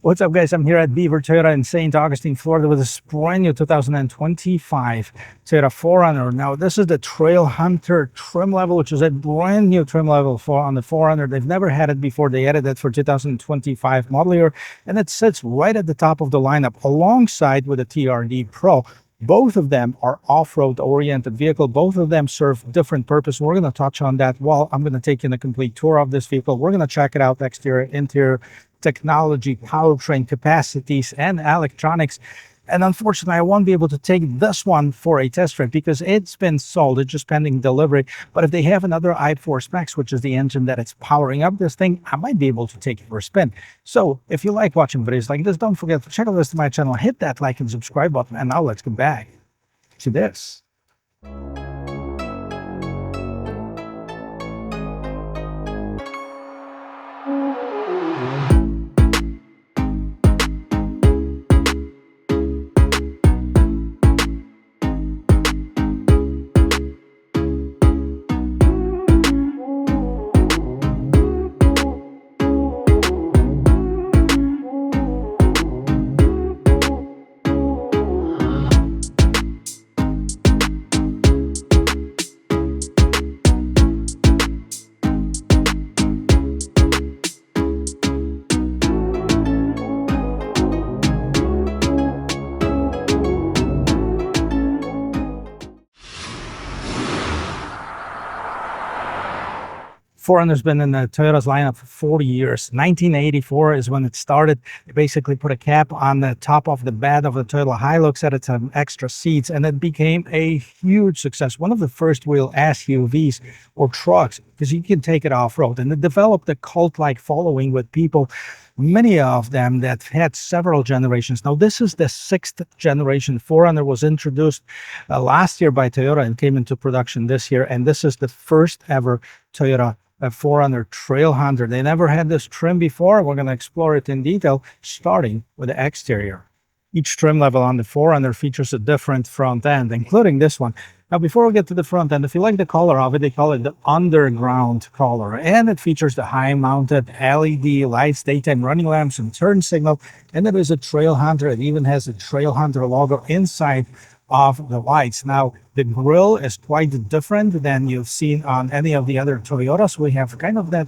What's up, guys? I'm here at Beaver Toyota in St. Augustine, Florida with this brand new 2025 Toyota 4Runner. Now, this is the Trailhunter trim level, which is a brand new trim level on the 4Runner. They've never had it before. They added it for 2025 model year, and it sits right at the top of the lineup alongside with the TRD Pro. Both of them are off-road oriented vehicle. Both of them serve different purpose. We're going to touch on that while I'm going to take you in a complete tour of this vehicle. We're going to check it out, exterior, interior, technology, powertrain capacities, and electronics. And unfortunately, I won't be able to take this one for a test drive because it's been sold. It's just pending delivery. But if they have another i4 Max, which is the engine that it's powering up this thing, I might be able to take it for a spin. So if you like watching videos like this, don't forget to check out the rest of my channel, hit that like and subscribe button. And now let's get back to this. 4Runner's been in the Toyota's lineup for 40 years. 1984 is when it started. They basically put a cap on the top of the bed of the Toyota Hilux, added some extra seats, and it became a huge success. One of the first wheel SUVs or trucks, because you can take it off-road. And it developed a cult-like following with people, many of them that had several generations. Now, this is the 6th generation. 4Runner was introduced last year by Toyota and came into production this year. And this is the first ever Toyota 4Runner Trailhunter. They never had this trim before. We're going to explore it in detail, starting with the exterior. Each trim level on the 4Runner features a different front end, including this one. Now, before we get to the front end, if you like the color of it, they call it the underground color. And it features the high-mounted LED lights, daytime running lamps, and turn signal. And it is a Trailhunter. It even has a Trailhunter logo inside of the lights. Now, the grille is quite different than you've seen on any of the other Toyotas. We have kind of that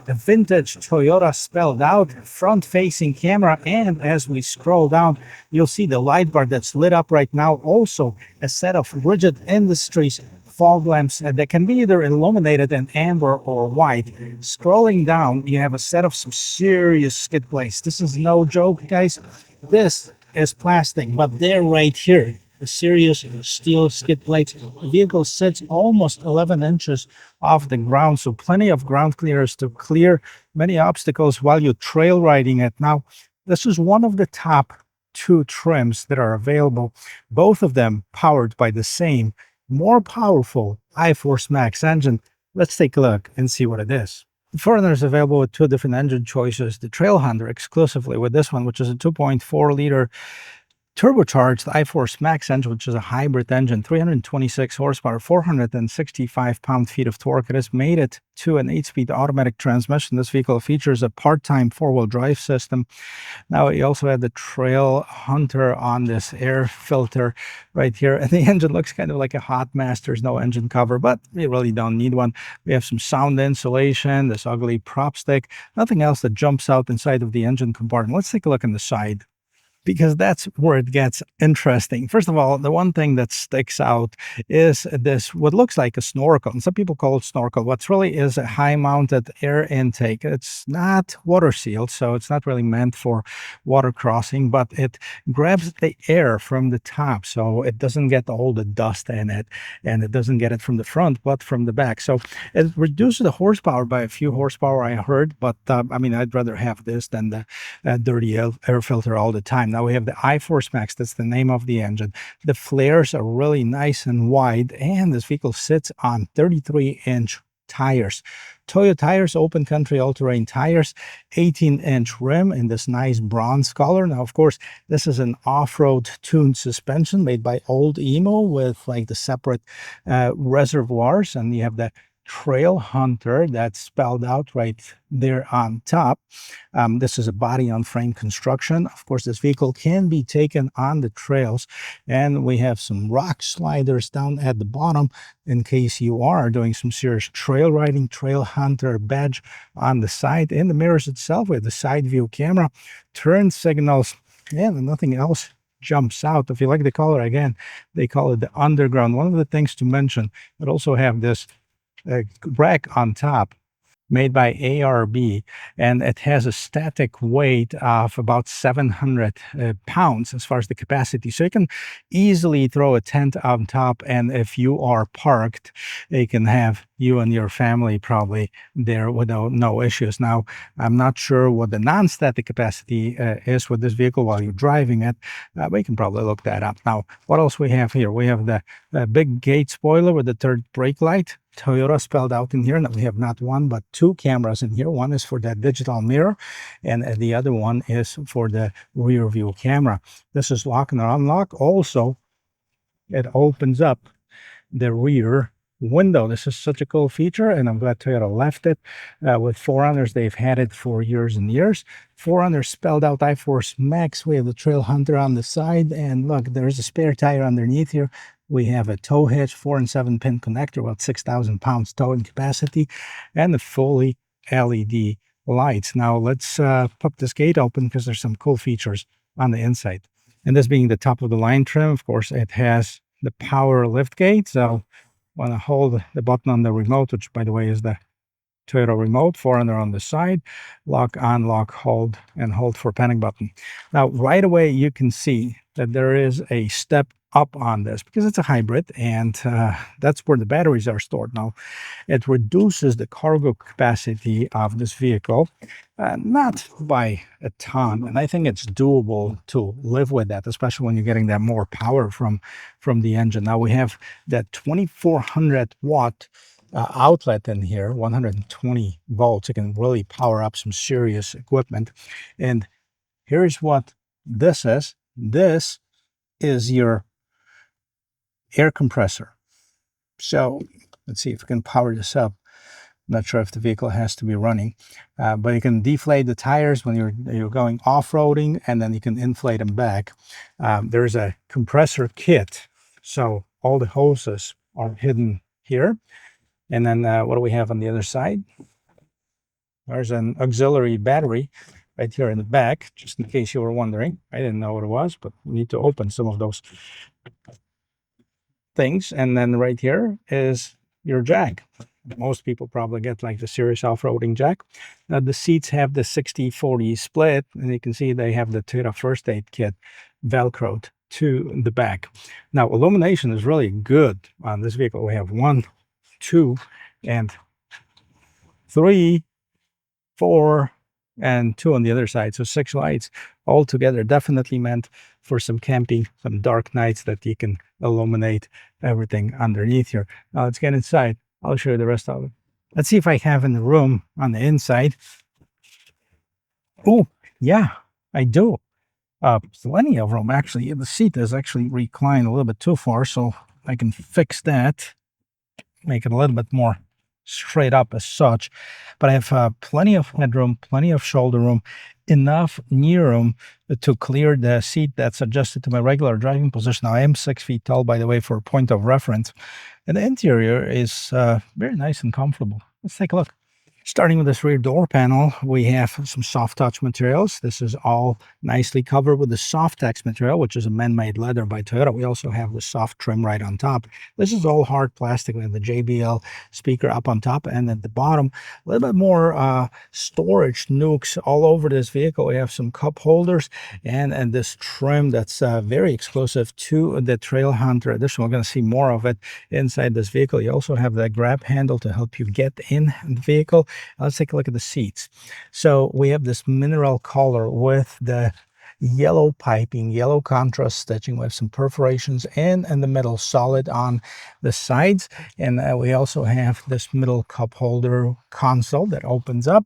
vintage Toyota spelled out front-facing camera, and as we scroll down, you'll see the light bar that's lit up right now. Also, a set of Rigid Industries fog lamps that can be either illuminated in amber or white. Scrolling down, you have a set of some serious skid plates. This is no joke, guys. This is plastic, but they're right here. A serious steel skid plate. The vehicle sits almost 11 inches off the ground, so plenty of ground clearance to clear many obstacles while you're trail riding it. Now, this is one of the top 2 trims that are available, both of them powered by the same, more powerful i4 Max engine. Let's take a look and see what it is. The 4Runner is available with 2 different engine choices. The Trailhunter exclusively with this one, which is a 2.4 liter turbocharged i4 Max engine, which is a hybrid engine, 326 horsepower, 465 pound-feet of torque. It has made it to an 8-speed automatic transmission. This vehicle features a part-time 4-wheel drive system. Now, you also had the Trailhunter on this air filter right here, and the engine looks kind of like a Hot Masters, no engine cover, but we really don't need one. We have some sound insulation, this ugly prop stick, nothing else that jumps out inside of the engine compartment. Let's take a look on the side, because that's where it gets interesting. First of all, the one thing that sticks out is this, what looks like a snorkel. And some people call it snorkel. What really is a high-mounted air intake. It's not water sealed, so it's not really meant for water crossing, but it grabs the air from the top, so it doesn't get all the dust in it, and it doesn't get it from the front, but from the back. So it reduces the horsepower by a few horsepower, I heard, but I mean, I'd rather have this than the dirty air filter all the time. Now we have the i4 Max, that's the name of the engine. The flares are really nice and wide, and this vehicle sits on 33-inch tires. Toyo tires, open country all-terrain tires, 18-inch rim in this nice bronze color. Now, of course, this is an off-road tuned suspension made by Old Emo with like the separate reservoirs, and you have the Trailhunter. That's spelled out right there on top. This is a body-on-frame construction. Of course, this vehicle can be taken on the trails, and we have some rock sliders down at the bottom in case you are doing some serious trail riding. Trailhunter badge on the side. In the mirrors itself, we have the side view camera, turn signals, and nothing else jumps out. If you like the color, again, they call it the underground. One of the things to mention, it also have this rack on top made by ARB, and it has a static weight of about 700 pounds as far as the capacity. So you can easily throw a tent on top, and if you are parked, you can have you and your family probably there without no issues. Now, I'm not sure what the non-static capacity is with this vehicle while you're driving it, but you can probably look that up. Now, what else we have here? We have the big gate spoiler with the third brake light. Toyota spelled out in here, and we have not one but two cameras in here. One is for that digital mirror, and the other one is for the rear view camera. This is lock and unlock. Also, it opens up the rear window. This is such a cool feature, and I'm glad Toyota left it. With 4Runners, they've had it for years and years. 4Runner spelled out iForce Max. We have the Trailhunter on the side, and look, there's a spare tire underneath here. We have a tow hitch, 4 and 7 pin connector, about 6,000 pounds towing capacity, and the fully LED lights. Now let's pop this gate open because there's some cool features on the inside. And this being the top of the line trim, of course, it has the power lift gate. So want to hold the button on the remote, which by the way is the Toyota remote, 4Runner on the side, lock, unlock, hold, and hold for panic button. Now, right away, you can see that there is a step up on this because it's a hybrid, and that's where the batteries are stored. Now, it reduces the cargo capacity of this vehicle, not by a ton, and I think it's doable to live with that, especially when you're getting that more power from the engine. Now, we have that 2400 watt outlet in here, 120 volts. It can really power up some serious equipment. And here's what this is. This is your air compressor. So let's see if we can power this up. I'm not sure if the vehicle has to be running, but you can deflate the tires when you're going off-roading, and then you can inflate them back. There's a compressor kit, so all the hoses are hidden here. And then what do we have on the other side? There's an auxiliary battery right here in the back, just in case you were wondering. I didn't know what it was, but we need to open some of those things. And then right here is your jack. Most people probably get like the serious off-roading jack. Now the seats have the 60-40 split, and you can see they have the Toyota first aid kit velcroed to the back. Now illumination is really good on this vehicle. We have 1, 2, and 3, 4, and 2 on the other side. So 6 lights all together, definitely meant for some camping, some dark nights that you can illuminate everything underneath here. Now let's get inside. I'll show you the rest of it. Let's see if I have in the room on the inside. Oh, yeah, I do. Plenty of room, actually. The seat is actually reclined a little bit too far, so I can fix that. Make it a little bit more straight up as such, but I have plenty of headroom, plenty of shoulder room, enough knee room to clear the seat that's adjusted to my regular driving position. Now, I am 6 feet tall, by the way, for a point of reference, and the interior is very nice and comfortable. Let's take a look. Starting with this rear door panel, we have some soft touch materials. This is all nicely covered with the Softex material, which is a man-made leather by Toyota. We also have the soft trim right on top. This is all hard plastic with the JBL speaker up on top, and at the bottom, a little bit more storage nooks all over this vehicle. We have some cup holders and this trim that's very exclusive to the Trailhunter edition. We're going to see more of it inside this vehicle. You also have the grab handle to help you get in the vehicle. Let's take a look at the seats. So we have this mineral color with the yellow piping, yellow contrast stitching with some perforations, and in the middle solid on the sides. And we also have this middle cup holder console that opens up.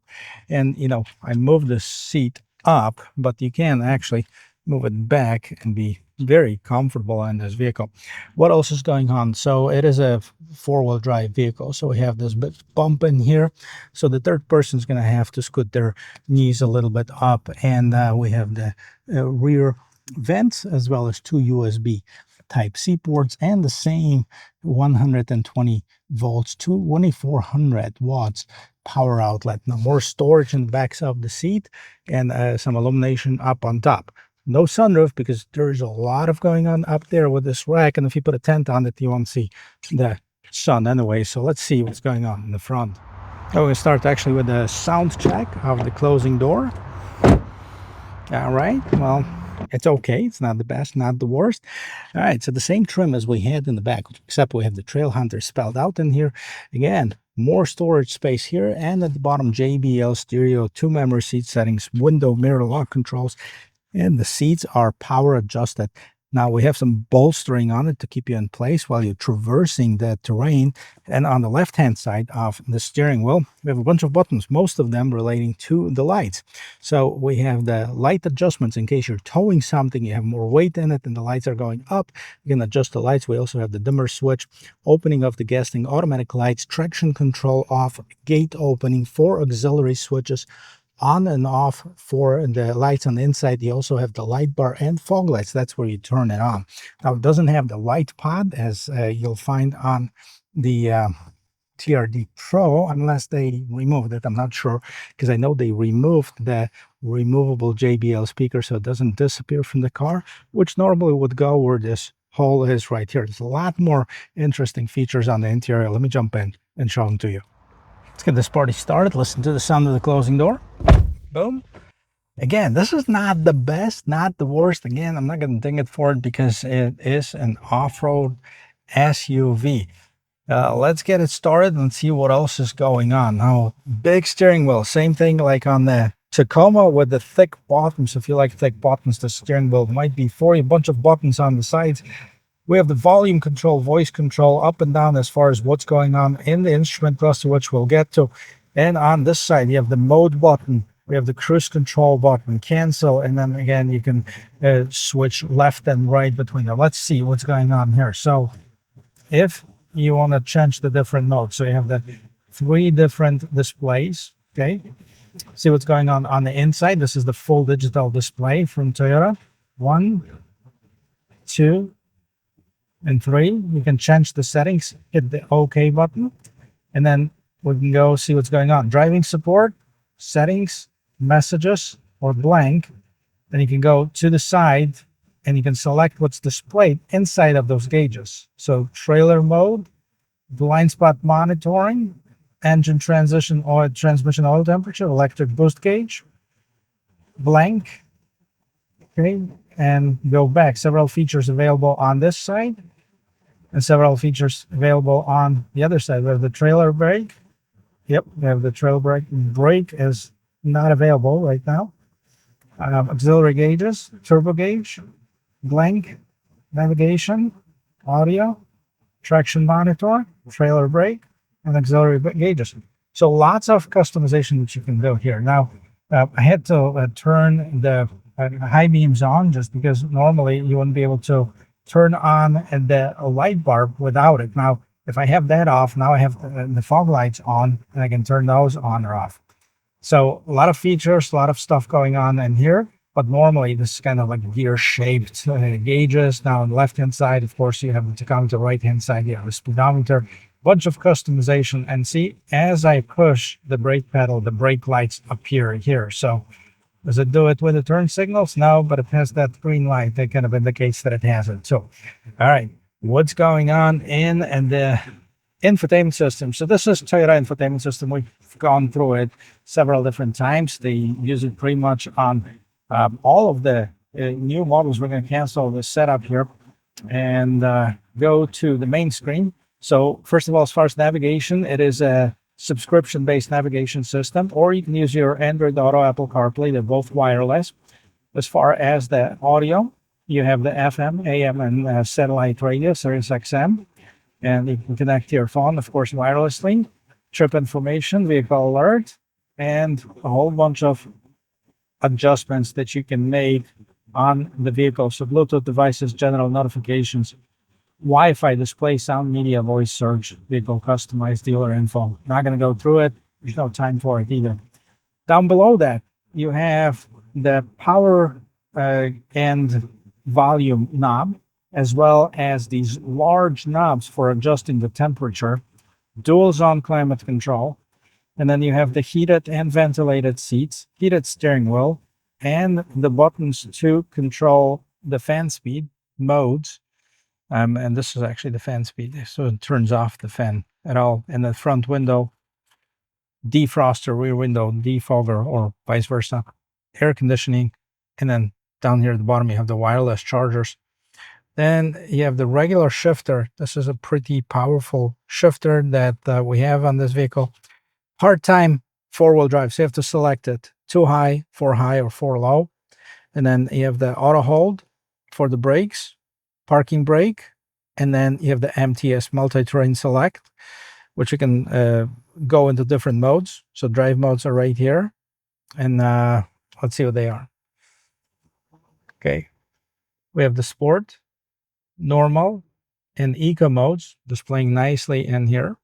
And, you know, I moved the seat up, but you can actually move it back and be very comfortable in this vehicle. What else is going on? So it is a four-wheel drive vehicle. So we have this bit bump in here. So the third person is going to have to scoot their knees a little bit up. And we have the rear vents as well as two USB Type-C ports and the same 120 volts to 2400 watts power outlet. Now more storage in the backs of the seat and some illumination up on top. No sunroof because there's a lot of going on up there with this rack, and if you put a tent on it you won't see the sun anyway. So let's see what's going on in the front. We're going to start actually with a sound check of the closing door. All right, well, it's okay. It's not the best, not the worst. All right, so the same trim as we had in the back, except we have the Trailhunter spelled out in here. Again, more storage space here, and at the bottom JBL stereo, 2 memory seat settings, window mirror lock controls, and the seats are power adjusted. Now we have some bolstering on it to keep you in place while you're traversing the terrain. And on the left-hand side of the steering wheel, we have a bunch of buttons, most of them relating to the lights. So we have the light adjustments in case you're towing something, you have more weight in it and the lights are going up. You can adjust the lights. We also have the dimmer switch, opening of the gas tank, automatic lights, traction control off, gate opening, 4 auxiliary switches, on and off for the lights on the inside. You also have the light bar and fog lights. That's where you turn it on. Now it doesn't have the light pod as you'll find on the TRD Pro, unless they removed it. I'm not sure, because I know they removed the removable JBL speaker so it doesn't disappear from the car, which normally would go where this hole is right here. There's a lot more interesting features on the interior. Let me jump in and show them to you. Let's get this party started. Listen to the sound of the closing door. Boom. Again, this is not the best, not the worst. Again, I'm not going to ding it for it because it is an off-road SUV. Let's get it started and see what else is going on. Now, big steering wheel. Same thing like on the Tacoma with the thick bottoms. If you like thick bottoms, the steering wheel might be for you. A bunch of buttons on the sides. We have the volume control, voice control, up and down as far as what's going on in the instrument cluster, which we'll get to. And on this side, you have the mode button. We have the cruise control button, cancel, and then again, you can switch left and right between them. Let's see what's going on here. So if you want to change the different modes, so you have the 3 different displays, okay? See what's going on the inside. This is the full digital display from Toyota. 1, 2, and 3. You can change the settings, hit the OK button, and then we can go see what's going on. Driving support, settings, messages, or blank. Then you can go to the side and you can select what's displayed inside of those gauges. So trailer mode, blind spot monitoring, engine transition oil, transmission oil temperature, electric boost gauge, blank, okay, and go back. Several features available on this side and several features available on the other side. We have the trailer brake. Yep, we have the trailer brake. Brake is not available right now. Auxiliary gauges, turbo gauge, blank, navigation, audio, traction monitor, trailer brake, and auxiliary gauges. So lots of customization that you can do here. Now, I had to turn the high beams on just because normally you wouldn't be able to turn on the light bar without it. Now, if I have that off, now I have the fog lights on and I can turn those on or off. So a lot of features, a lot of stuff going on in here, but normally this is kind of like gear-shaped gauges. Now on the left-hand side, of course, you have the tachometer. Right-hand side, you have the speedometer. Bunch of customization. And see, as I push the brake pedal, the brake lights appear here. So does it do it with the turn signals? No, but it has that green light that kind of indicates that it has it. So, all right, what's going on in the infotainment system? So this is Toyota infotainment system. We've gone through it several different times. They use it pretty much on all of the new models. We're going to cancel the setup here and go to the main screen. So first of all, as far as navigation, it is a subscription-based navigation system, or you can use your Android Auto, Apple CarPlay. They're both wireless. As far as the audio, you have the FM, AM, and satellite radio, Sirius XM, and you can connect to your phone, of course, wirelessly. Trip information, vehicle alert, and a whole bunch of adjustments that you can make on the vehicle. So Bluetooth devices, general notifications, Wi-Fi display, sound, media, voice search, vehicle customized, dealer info. Not going to go through it. There's no time for it either. Down below that, you have the power and volume knob, as well as these large knobs for adjusting the temperature, dual zone climate control, and then you have the heated and ventilated seats, heated steering wheel, and the buttons to control the fan speed modes. And this is actually the fan speed, so it turns off the fan at all. And the front window defroster, rear window defogger, or vice versa, air conditioning, and then down here at the bottom you have the wireless chargers. Then you have the regular shifter. This is a pretty powerful shifter that we have on this vehicle. Hard time four-wheel drive, so you have to select it: 2 high, 4 high, or 4 low. And then you have the auto hold for the brakes, parking brake, and then you have the MTS, multi-terrain select, which you can go into different modes. So drive modes are right here, and let's see what they are. Okay, we have the sport, normal, and eco modes displaying nicely in here.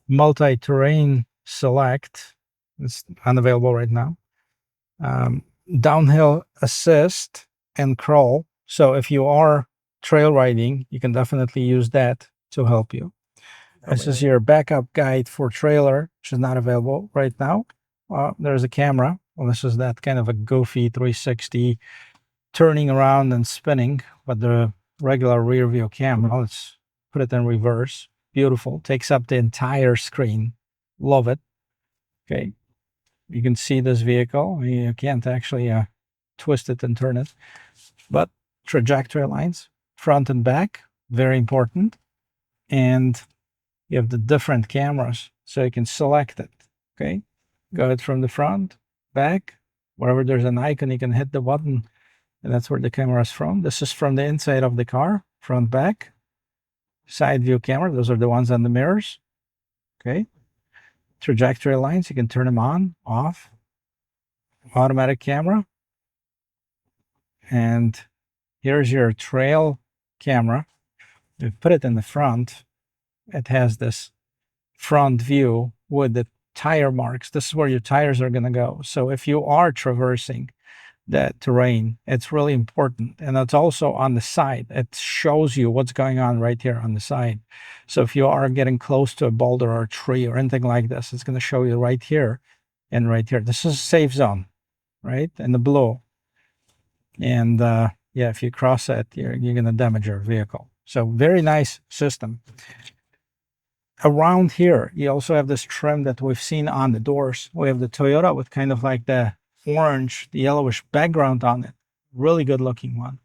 Multi-terrain select is unavailable right now. Downhill assist and crawl. So if you are trail riding, you can definitely use that to help you. This is your backup guide for trailer, which is not available right now. There's a camera. Well, this is that kind of a goofy 360 turning around and spinning, but the regular rear view camera, let's put it in reverse. Beautiful. Takes up the entire screen. Love it. Okay. You can see this vehicle. You can't actually twist it and turn it, but trajectory lines, front and back, very important. And you have the different cameras, so you can select it. Okay, got it from the front, back, wherever there's an icon, you can hit the button, and that's where the camera is from. This is from the inside of the car, front, back, side view camera. Those are the ones on the mirrors. Okay, trajectory lines, you can turn them on, off, automatic camera, and here's your trail camera. We put it in the front. It has this front view with the tire marks. This is where your tires are going to go. So if you are traversing that terrain, it's really important. And it's also on the side. It shows you what's going on right here on the side. So if you are getting close to a boulder or a tree or anything like this, it's going to show you right here and right here. This is a safe zone, right? In the blue. And yeah, if you cross that, you're going to damage your vehicle. So very nice system. Around here, you also have this trim that we've seen on the doors. We have the Toyota with kind of like the orange, the yellowish background on it. Really good looking one.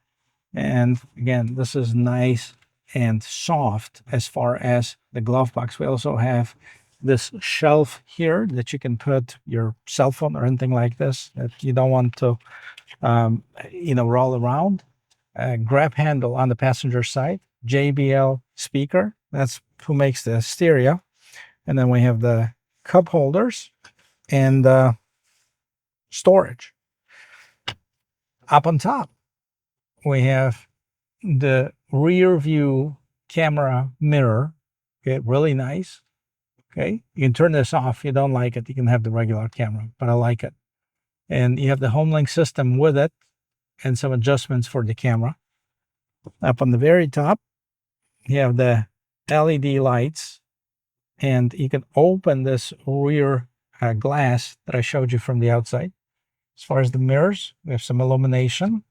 And again, this is nice and soft as far as the glove box. We also have this shelf here that you can put your cell phone or anything like this that you don't want to, roll around. Grab handle on the passenger side, JBL speaker. That's who makes the stereo. And then we have the cup holders and storage. Up on top, we have the rear view camera mirror. Okay, really nice. Okay, you can turn this off. If you don't like it, you can have the regular camera, but I like it. And you have the home link system with it and some adjustments for the camera. Up on the very top, you have the LED lights, and you can open this rear glass that I showed you from the outside. As far as the mirrors, we have some illumination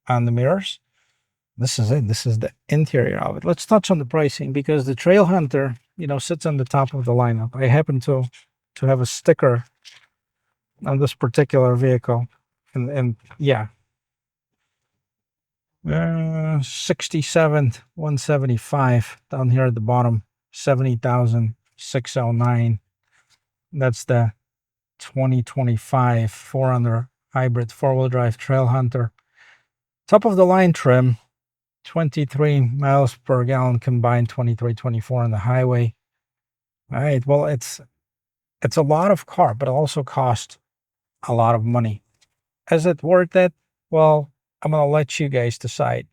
on the mirrors. This is it. This is the interior of it. Let's touch on the pricing, because the Trailhunter, sits on the top of the lineup. I happen to have a sticker on this particular vehicle, and yeah, 67,175 down here at the bottom, 70,609. That's the 2025 4Runner hybrid 4-wheel drive Trailhunter. Top of the line trim, 23 miles per gallon combined, 23, 24 on the highway. All right, well, it's a lot of car, but it also costs a lot of money. Is it worth it? Well, I'm going to let you guys decide.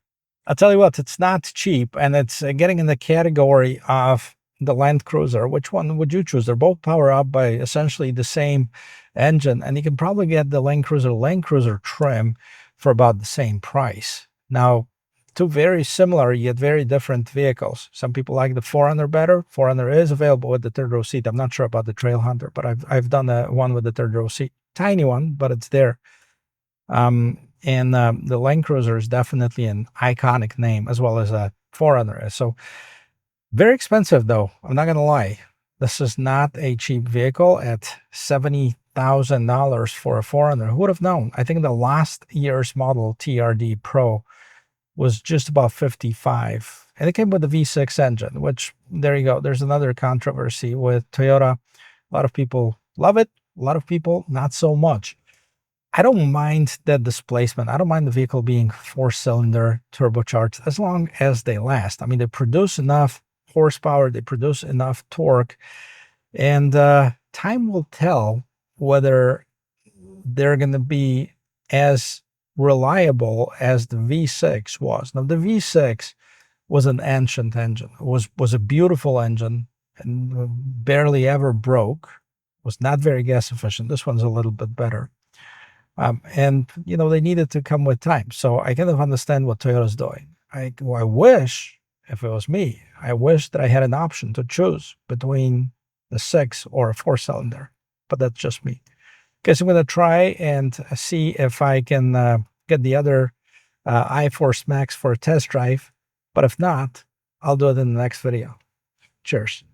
I'll tell you what, it's not cheap, and it's getting in the category of the Land Cruiser. Which one would you choose? They're both powered up by essentially the same engine, and you can probably get the Land Cruiser trim for about the same price. Now, two very similar yet very different vehicles. Some people like the 4Runner better. 4Runner is available with the third row seat. I'm not sure about the Trailhunter, but I've done one with the third row seat. Tiny one, but it's there. The Land Cruiser is definitely an iconic name, as well as a 4Runner is. So very expensive, though. I'm not going to lie. This is not a cheap vehicle at $70,000 for a 4Runner. Who would have known? I think the last year's model TRD Pro was just about 55, and it came with the V6 engine, which, there you go. There's another controversy with Toyota. A lot of people love it. A lot of people not so much. I don't mind that displacement. I don't mind the vehicle being 4-cylinder turbocharged as long as they last. I mean, they produce enough horsepower, they produce enough torque, and time will tell whether they're going to be as reliable as the V6 was. Now, the V6 was an ancient engine. It was a beautiful engine and barely ever broke. Was not very gas efficient. This one's a little bit better. And, they needed to come with time. So I kind of understand what Toyota's doing. I wish, if it was me, I wish that I had an option to choose between the 6 or a 4-cylinder. But that's just me. Guess I'm going to try and see if I can get the other iForce Max for a test drive. But if not, I'll do it in the next video. Cheers.